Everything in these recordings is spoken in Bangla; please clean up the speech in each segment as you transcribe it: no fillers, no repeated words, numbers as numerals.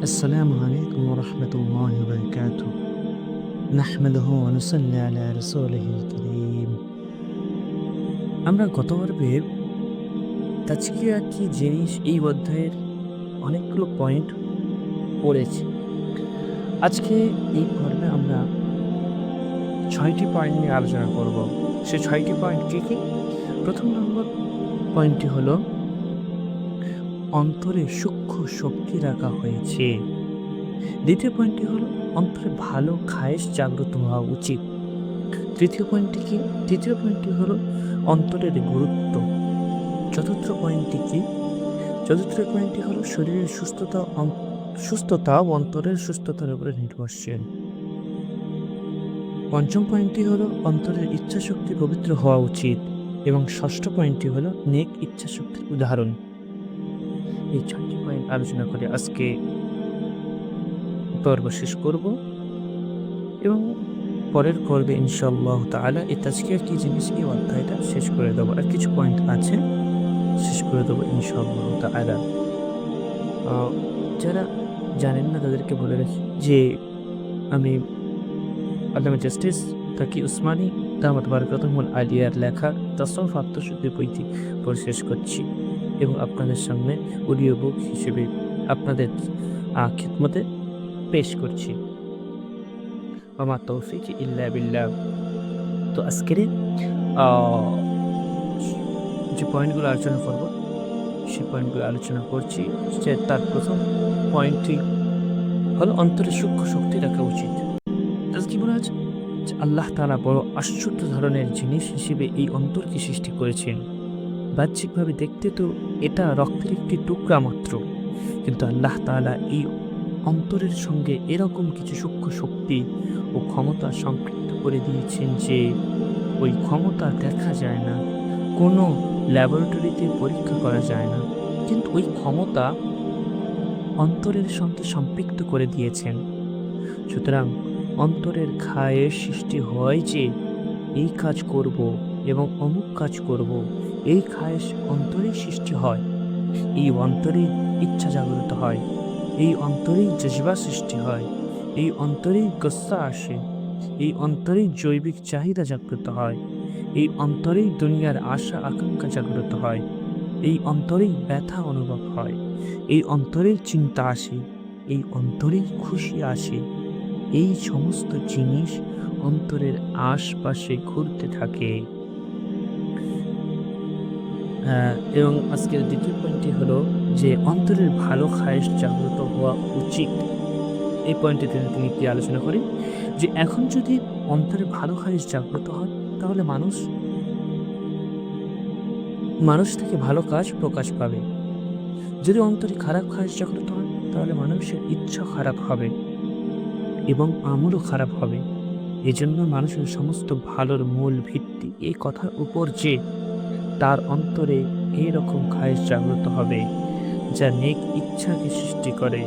السلام عليكم ورحمة الله وبركاته نحمده ونصلي على رسوله الكريم আমরা গত পর্বে তাজকিয়া কি জিনিস এই অধ্যায়ের অনেকগুলো পয়েন্ট পড়েছি। আজকে এই পর্বে আমরা ৬টি পয়েন্ট নিয়ে আলোচনা করব। সে ৬টি পয়েন্ট কি কি? প্রথম নম্বর পয়েন্টটি হলো অন্তরে সূক্ষ্ম শক্তি রাখা হয়েছে। দ্বিতীয় পয়েন্টটি হলো অন্তরে ভালো খায়েশ জাগ্রত হওয়া উচিত। তৃতীয় পয়েন্টটি হলো অন্তরের গুরুত্ব। চতুর্থ পয়েন্টটি হলো শরীরের সুস্থতা ও অন্তরের সুস্থতার উপরে নির্ভরশীল। পঞ্চম পয়েন্টটি হলো অন্তরের ইচ্ছাশক্তি পবিত্র হওয়া উচিত এবং ষষ্ঠ পয়েন্টটি হলো নেক ইচ্ছাশক্তির উদাহরণ। এই ৬টি পয়েন্ট আলোচনা করে আজকে পর্ব শেষ করব এবং পরের পর্বে ইনশাআল্লাহ তাআলা এই তাজকিয়া কি জিনিস এই অধ্যায়টা শেষ করে দেবো। আর কিছু পয়েন্ট আছে, শেষ করে দেবো ইনশাআল্লাহ তাআলা। যারা জানেন না তাদেরকে বলে রাখি যে আমি আল্লামা জাস্টিস তাকি উসমানী দামাত বারাকাতুহুল আলিয়ার লেখা তাসাউফ আত্মশুদ্ধি বইটি পড়ে শেষ করছি এবং আপনাদের সামনে অডিও বুক হিসেবে আপনাদের খিদমতে পেশ করছি। ওমা তৌফিক ইল্লা বিল্লাহ। তো আজকের যে পয়েন্টগুলো আলোচনা করব সেই পয়েন্টগুলো আলোচনা করছি। যে তার প্রথম পয়েন্টটি হলো অন্তরে সূক্ষ্ম শক্তি রাখা উচিত। কি বলা আছে? আল্লাহ তাআলা বড় আশ্চর্য ধরনের জিনিস হিসেবে এই অন্তরকে সৃষ্টি করেছেন। বাহ্যিকভাবে দেখতে তো এটা রক্তের একটি টুকরা মাত্র, কিন্তু আল্লাহ তাআলা এই অন্তরের সঙ্গে এরকম কিছু সূক্ষ্ম শক্তি ও ক্ষমতা সম্পৃক্ত করে দিয়েছেন যে ওই ক্ষমতা দেখা যায় না, কোনো ল্যাবরেটরিতে পরীক্ষা করা যায় না, কিন্তু ওই ক্ষমতা অন্তরের সঙ্গে সম্পৃক্ত করে দিয়েছেন। সুতরাং অন্তরের খায়েশ সৃষ্টি হয় যে এই কাজ করব এবং অমুক কাজ করব, এই খায়েশ অন্তরেই সৃষ্টি হয়। এই অন্তরেই ইচ্ছা জাগ্রত হয়, এই অন্তরেই জজবা সৃষ্টি হয়, এই অন্তরেই গুসা আসে, এই অন্তরেই জৈবিক চাহিদা জাগ্রত হয়, এই অন্তরেই দুনিয়ার আশা আকাঙ্ক্ষা জাগ্রত হয়, এই অন্তরেই ব্যথা অনুভব হয়, এই অন্তরেই চিন্তা আসে, এই অন্তরেই খুশি আসে। এই সমস্ত জিনিস অন্তরের আশপাশে ঘুরতে থাকে। এবং আজকের দ্বিতীয় পয়েন্টটি হলো যে অন্তরের ভালো খায়েশ জাগ্রত হওয়া উচিত। এই পয়েন্টটিতে তিনি কি আলোচনা করেন যে এখন যদি অন্তরে ভালো খায়েশ জাগ্রত হয় তাহলে মানুষ থেকে ভালো কাজ প্রকাশ পাবে। যদি অন্তরে খারাপ খায়েশ জাগ্রত হয় তাহলে মানুষের ইচ্ছা খারাপ হবে এবং আমলও খারাপ হবে। এজন্য মানুষের সমস্ত ভালোর মূল ভিত্তি এই কথার উপর যে তার অন্তরে এইরকম খায়েশ জাগ্রত হবে যা নেক ইচ্ছাকে সৃষ্টি করে,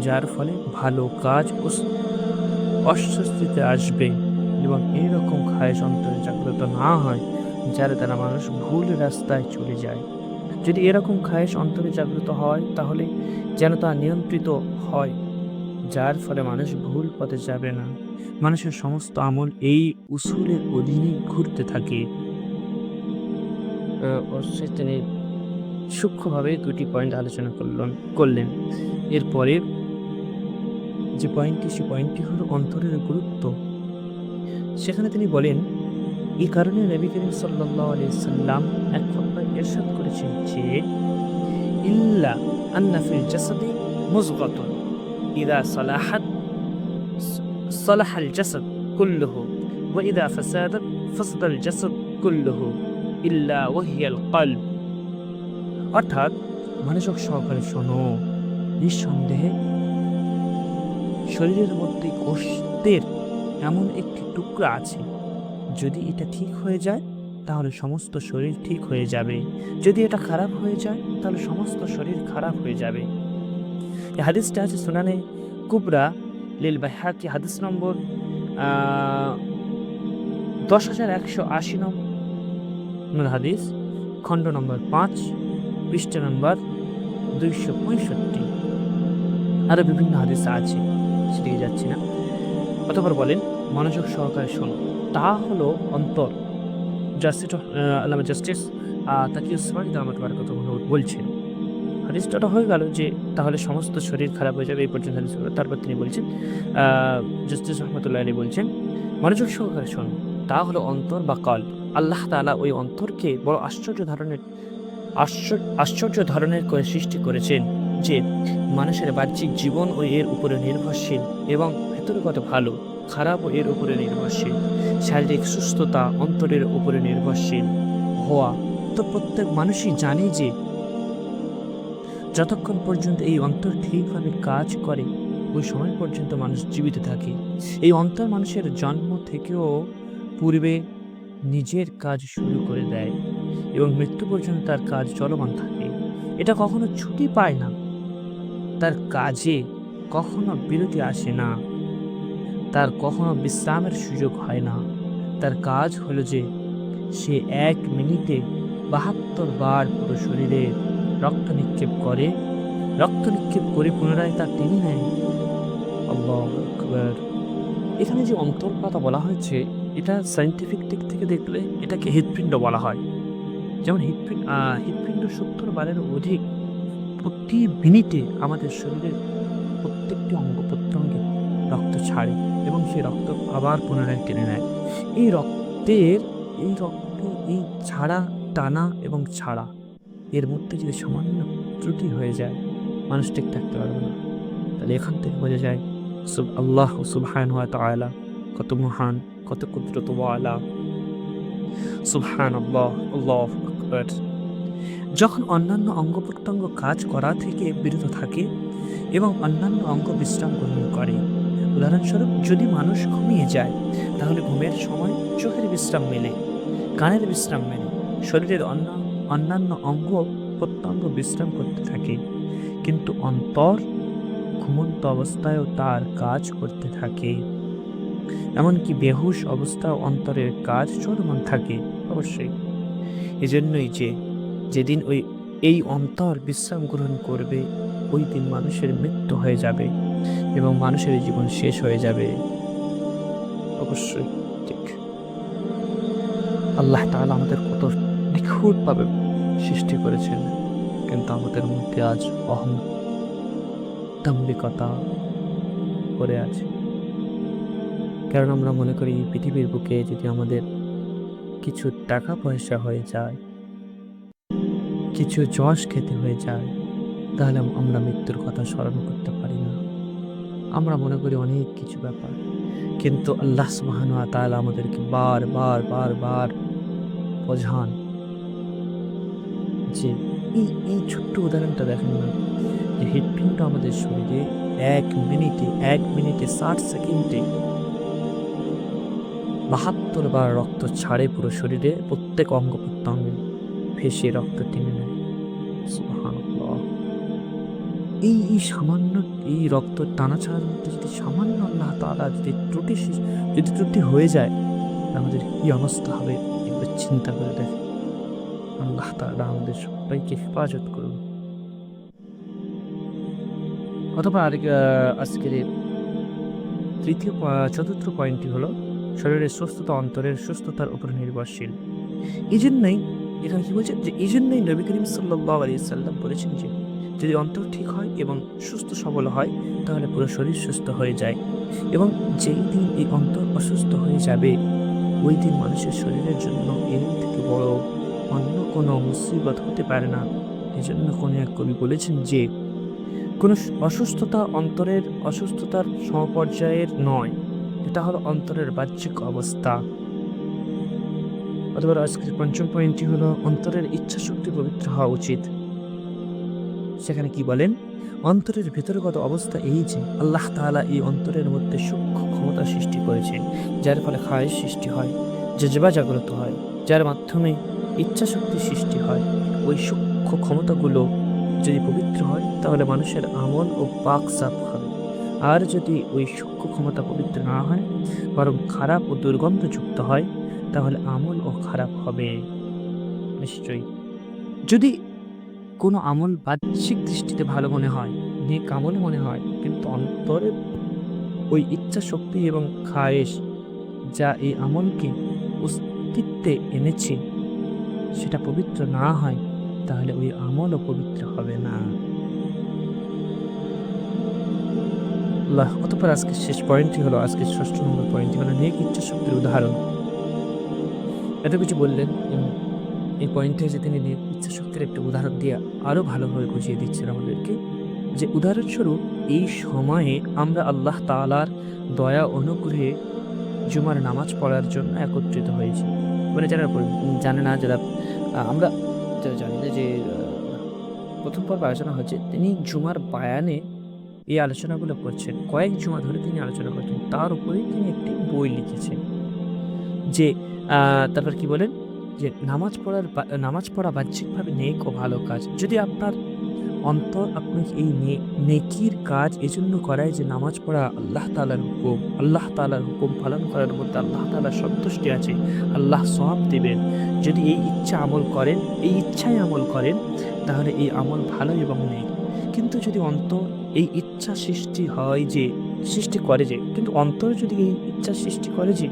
যার ফলে ভালো কাজ অস্বস্তিতে আসবে। এবং এইরকম খায়েশ অন্তরে জাগ্রত না হয় যার দ্বারা মানুষ ভুল রাস্তায় চলে যায়। যদি এরকম খায়েশ অন্তরে জাগ্রত হয় তাহলে যেন তা নিয়ন্ত্রিত হয়, যার ফলে মানুষ ভুল পথে যাবে না। মানুষের সমস্ত আমল এই উসুলের অধীনে ঘুরতে থাকে। অবশ্যই তিনি সূক্ষ্মভাবে ২টি পয়েন্ট আলোচনা করলেন। এরপরে যে পয়েন্টটি হলো অন্তরের গুরুত্ব। সেখানে তিনি বলেন এই কারণে নবী করিম সাল্লাল্লাহু আলাইহি সাল্লাম এক খুতবায় ইরশাদ করেছেন যে ইল্লা আন্না ফিল জাসাদি মুযগাতুন ইযা সালাহাত সালাহাল জাসাদ কুল্লুহু ওয়া ইযা ফাসাদাত ফাসাদাল জাসাদ কুল্লুহু ইল্লা ওয়াহিয়াল কলব। অর্থাৎ মনোযোগ সহকারে শোনো, নিঃসন্দেহে শরীরের মধ্যে গোশতের এমন একটি টুকরা আছে, যদি এটা ঠিক হয়ে যায় তাহলে সমস্ত শরীর ঠিক হয়ে যাবে, যদি এটা খারাপ হয়ে যায় তাহলে সমস্ত শরীর খারাপ হয়ে যাবে। এই হাদিসটা আছে সুনানে কুবরা লিল বাইহাকি, হাদিস নম্বর ১০,১৮০ নম্বর হাদিস, খণ্ড নম্বর ৫, পৃষ্ঠা নম্বর ২৬৫। আরও বিভিন্ন হাদিস আছে, সেদিকে যাচ্ছি না। অতঃপর বলেন, মনোযোগ সহকারে শোনো, তা হলো অন্তর। জাস্টিস আল্লামা জাস্টিস তাকি উসমানী দামাত কথা বলছেন। হাদিসটা হয়ে গেল যে তাহলে সমস্ত শরীর খারাপ হয়ে যাবে, এই পর্যন্ত হাদিস হলো। তারপর তিনি বলছেন, জাস্টিস রহমতুল্লাহ আলী বলছেন, মনোযোগ সহকারে শোনো, তা হলো অন্তর বা কল্ব। আল্লাহ তাআলা ওই অন্তরকে বড় আশ্চর্য ধরনের করে সৃষ্টি করেছেন যে মানুষের বাহ্যিক জীবন ও এর উপরে নির্ভরশীল, এবং ভেতরগত ভালো খারাপ ও এর উপরে নির্ভরশীল। শারীরিক সুস্থতা অন্তরের উপরে নির্ভরশীল হওয়া। তো প্রত্যেক মানুষই জানে যে যতক্ষণ পর্যন্ত এই অন্তর ঠিকভাবে কাজ করে, ওই সময় পর্যন্ত মানুষ জীবিত থাকে। এই অন্তর মানুষের জন্ম থেকেও পূর্বে নিজের কাজ শুরু করে দেয় এবং মৃত্যু পর্যন্ত তার কাজ চলমান থাকে। এটা কখনো ছুটি পায় না, তার কাজে কখনো বিরতি আসে না, তার কখনো বিশ্রামের সুযোগ হয় না। তার কাজ হলো যে সে ১ মিনিটে ৭২ বার পুরো শরীরে রক্ত নিক্ষেপ করে পুনরায় তা টেনে নেয়। আল্লাহু আকবার। এখানে যে অন্তর কথা বলা হয়েছে, এটা সায়েন্টিফিক দিক থেকে দেখলে এটাকে হৃৎপিণ্ড বলা হয়। যেমন হৃৎপিণ্ড ৭০ বারের অধিক প্রতি মিনিটে আমাদের শরীরের প্রত্যেকটি অঙ্গ প্রত্যঙ্গে রক্ত ছাড়ে এবং সেই রক্ত আবার পুনরায় টেনে নেয়। এই রক্তের এই রক্ত এই ছাড়া, টানা এবং ছাড়া, এর মধ্যে যদি সামান্য ত্রুটি হয়ে যায়, মানুষ ঠিক থাকতে পারবে না। তাহলে এখান থেকে বোঝা যায় আল্লাহ সুবহানাহু ওয়া তাআলা কত মহান, কত কুদরতওয়ালা। সুবহানাল্লাহ, আল্লাহু আকবার। যখন অন্যান্য অঙ্গ প্রত্যঙ্গ কাজ করা থেকে বিরত থাকে এবং অন্যান্য অঙ্গ বিশ্রাম গ্রহণ করে, উদাহরণস্বরূপ যদি মানুষ ঘুমিয়ে যায়, তাহলে ঘুমের সময় চোখের বিশ্রাম মেলে, কানের বিশ্রাম মেলে, শরীরের অন্যান্য অঙ্গ প্রত্যঙ্গ বিশ্রাম করতে থাকে। কিন্তু অন্তর ঘুমন্ত অবস্থায়ও তার কাজ করতে থাকে। এমনকি বেহুশ অবস্থায় অন্তরের কাজ চলমান থাকে। অবশ্যই এজন্যই যেদিন এই অন্তর বিশ্রাম গ্রহণ করবে, ওই দিন মানুষের মৃত্যু হয়ে যাবে এবং মানুষের জীবন শেষ হয়ে যাবে। অবশ্যই ঠিক। আল্লাহ তাআলা আমাদের কত নিখুঁতভাবে সৃষ্টি করেছেন, কিন্তু আমাদের মধ্যে আজ দাম্ভিকতা করে আছে। কারণ আমরা মনে করি এই পৃথিবীর বুকে যদি আমাদের কিছু টাকা পয়সা হয়ে যায়, কিছু যশ খেতে হয়ে যায়, তাহলে আমরা মৃত্যুর কথা স্মরণ করতে পারি না। আমরা মনে করি অনেক কিছু ব্যাপার, কিন্তু আল্লাহ সুবহানাহু ওয়া তাআলা আমাদেরকে বার বোঝান যে এই ছোট্ট উদাহরণটা দেখেন না, যে হৃৎপিণ্ড আমাদের শরীরে ১ মিনিটে ৬০ সেকেন্ডে ৭২ বার রক্ত ছাড়ে পুরো শরীরে, প্রত্যেক অঙ্গ প্রত্যঙ্গে ভেসে রক্ত টেনে নেয়। সুবহানাল্লাহ। এই সামান্য এই রক্ত টানা ছাড়ার মধ্যে যদি সামান্য আল্লাহ তাআলা যদি ত্রুটি হয়ে যায়, আমাদের কি অবস্থা হবে একবার চিন্তা করে দেখেন। আল্লাহ তাআলা আমাদের সবাইকে হেফাজত করুন। অথবা আজকের চতুর্থ পয়েন্টটি হলো, শরীরের সুস্থতা অন্তরের সুস্থতার উপর নির্ভরশীল। এই জন্যই এখানে কি বলছে, যে এই জন্যই নবী করিম সাল্লাল্লাহু আলাইহি সাল্লাম বলেছেন যে যদি অন্তর ঠিক হয় এবং সুস্থ সবল হয়, তাহলে পুরো শরীর সুস্থ হয়ে যায়। এবং যেই দিন এই অন্তর অসুস্থ হয়ে যাবে, ওই দিন মানুষের শরীরের জন্য এর থেকে বড় অন্য কোনো মুসিবত হতে পারে না। এজন্য কোনো এক কবি বলেছেন যে কোনো অসুস্থতা অন্তরের অসুস্থতার সমপর্যায়ের নয়, এটা হলো অন্তরের বাহ্যিক অবস্থা। অথবা আজকের পঞ্চম পয়েন্টটি হলো, অন্তরের ইচ্ছা শক্তি পবিত্র হওয়া উচিত। সেখানে কি বলেন, অন্তরের ভেতরগত অবস্থা এই যে আল্লাহ তাআলা এই অন্তরের মধ্যে সূক্ষ্ম ক্ষমতা সৃষ্টি করেছেন, যার ফলে খায়েশ সৃষ্টি হয়, জজবা জাগ্রত হয়, যার মাধ্যমে ইচ্ছা শক্তি সৃষ্টি হয়। ওই সূক্ষ্ম ক্ষমতাগুলো যদি পবিত্র হয়, তাহলে মানুষের আমল ও পাক সাফ হবে। আর যদি ওই সূক্ষ্ম ক্ষমতা পবিত্র না হয়, বরং খারাপ ও দুর্গন্ধযুক্ত হয়, তাহলে আমল ও খারাপ হবে। নিশ্চয়ই যদি কোনো আমল বাহ্যিক দৃষ্টিতে ভালো মনে হয়, নেক আমল মনে হয়, কিন্তু অন্তরে ওই ইচ্ছা শক্তি এবং খায়েশ যা এই আমলকে অস্তিত্বে এনেছে সেটা পবিত্র না হয়, তাহলে ওই আমলও পবিত্র হবে না। অতঃপর আজকের শেষ পয়েন্টটি হলো, আজকের ৬ষ্ঠ নম্বর পয়েন্টটি হলো নেক ইচ্ছা শক্তির উদাহরণ। এত কিছু বললেন এই পয়েন্টে যে তিনি নেক ইচ্ছা শক্তির একটা উদাহরণ দিয়ে আরো ভালোভাবে বুঝিয়ে দিচ্ছেন আমাদেরকে, যে উদাহরণস্বরূপ এই সময়ে আমরা আল্লাহ তাআলার দয়া অনুগ্রহে জুমার নামাজ পড়ার জন্য একত্রিত হয়েছি। মানে যারা জানে না, যারা আমরা যারা জানি না যে প্রথম পর্বে আলোচনা হয়েছে, তিনি জুমার বায়ানে এই আলোচনাগুলো করছেন। কয়েক জুমা ধরে তিনি আলোচনা করছেন। তার উপরেই তিনি একটি বই লিখেছেন। যে তারপর কি বলেন? যে নামাজ পড়া বাহ্যিকভাবে নেক ও ভালো কাজ। যদি আপনার অন্তর আপনাকে এই নেকির কাজ এজন্য করায় যে নামাজ পড়া আল্লাহ তাআলার হুকুম, আল্লাহ তাআলার হুকুম পালন করার মধ্যে আল্লাহ তাআলার সন্তুষ্টি আছে, আল্লাহ সওয়াব দিবেন। যদি এই ইচ্ছায় আমল করেন, তাহলে এই আমল ভালো এবং নেক। কিন্তু যদি অন্তর এই ইচ্ছা সৃষ্টি করে যে, কিন্তু অন্তর যদি এই ইচ্ছা সৃষ্টি করে যে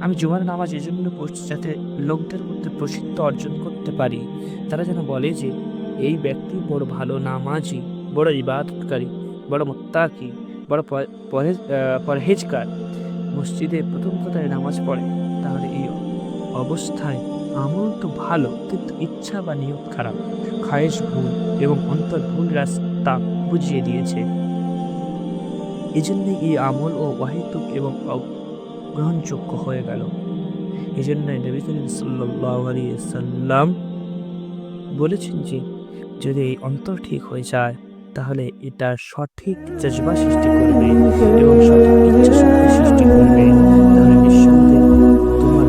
আমি জুমার নামাজ এজন্য পড়ছি যাতে লোকদের মধ্যে প্রসিদ্ধ অর্জন করতে পারি। তারা যেন বলে যে এই ব্যক্তি বড় ভালো নামাজি, বড় ইবাদতকারী, বড় মুত্তাকি, বড় পরহেজগার। মসজিদে প্রথম কথায় নামাজ পড়ে, তাহলে এই অবস্থায় আমল তো ভালো, কিন্তু ইচ্ছা বা নিয়ত খারাপ, খায়েশ ভুল এবং অন্তর ভুল রাস্তা বুঝিয়ে দিয়েছে। এজন্যই এই আমল ও অহেতুক এবং গ্রহণযোগ্য হয়ে গেল। এজন্যই নবী করিম সাল্লাল্লাহু আলাইহি সাল্লাম বলেছেন যে যদি এই অন্তর ঠিক হয়ে যায়, তাহলে এটা সঠিক জজবা সৃষ্টি করবে এবং সঠিক ইচ্ছা শক্তি সৃষ্টি করবে। তাহলে নিঃসন্দেহে তোমার